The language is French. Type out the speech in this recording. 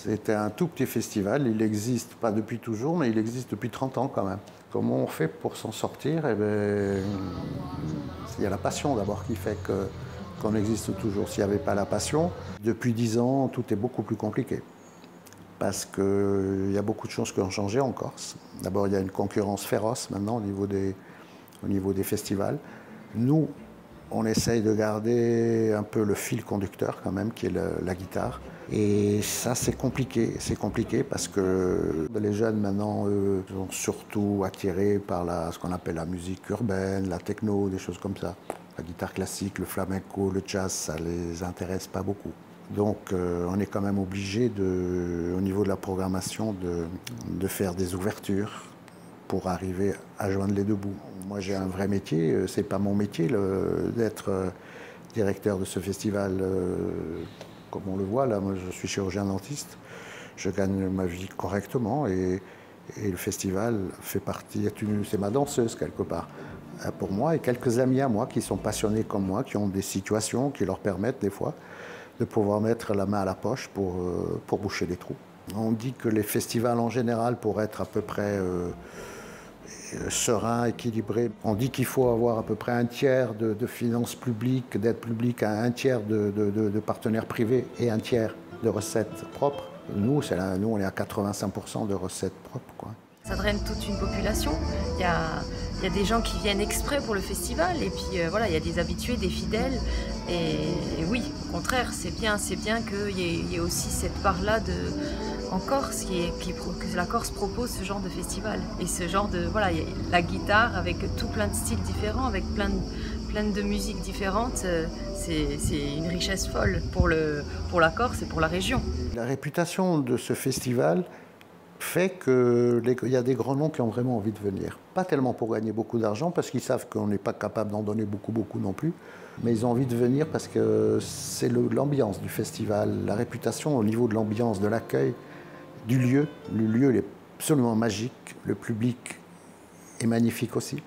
C'était un tout petit festival, il existe pas depuis toujours, mais il existe depuis 30 ans quand même. Comment on fait pour s'en sortir? Eh bien, il y a la passion d'abord qui fait qu'on existe toujours. S'il n'y avait pas la passion, depuis 10 ans, tout est beaucoup plus compliqué. Parce qu'il y a beaucoup de choses qui ont changé en Corse. D'abord, il y a une concurrence féroce maintenant au niveau des festivals. Nous, on essaye de garder un peu le fil conducteur quand même, qui est la guitare. Et ça, c'est compliqué. C'est compliqué parce que les jeunes maintenant, eux, sont surtout attirés par ce qu'on appelle la musique urbaine, la techno, des choses comme ça. La guitare classique, le flamenco, le jazz, ça ne les intéresse pas beaucoup. Donc on est quand même obligé, au niveau de la programmation, de faire des ouvertures pour arriver à joindre les deux bouts. Moi j'ai un vrai métier, c'est pas mon métier d'être directeur de ce festival comme on le voit là. Moi je suis chirurgien dentiste, je gagne ma vie correctement et le festival fait partie, c'est ma danseuse quelque part. Pour moi et quelques amis à moi qui sont passionnés comme moi, qui ont des situations qui leur permettent des fois de pouvoir mettre la main à la poche pour boucher les trous. On dit que les festivals en général, pour être à peu près sereins, équilibrés, on dit qu'il faut avoir à peu près un tiers de finances publiques, d'aide publique, un tiers de partenaires privés et un tiers de recettes propres. Nous, on est à 85% de recettes propres, quoi. Ça draine toute une population. Il y a des gens qui viennent exprès pour le festival et puis voilà, il y a des habitués, des fidèles. Et oui, au contraire, c'est bien qu'il y ait aussi cette part-là en Corse, que la Corse propose ce genre de festival. Et ce genre de, voilà, la guitare avec tout plein de styles différents, avec plein de musiques différentes, c'est une richesse folle pour la Corse et pour la région. La réputation de ce festival fait qu'il y a des grands noms qui ont vraiment envie de venir. Pas tellement pour gagner beaucoup d'argent, parce qu'ils savent qu'on n'est pas capable d'en donner beaucoup non plus, mais ils ont envie de venir parce que c'est l'ambiance du festival, la réputation au niveau de l'ambiance, de l'accueil, du lieu. Le lieu est absolument magique, le public est magnifique aussi.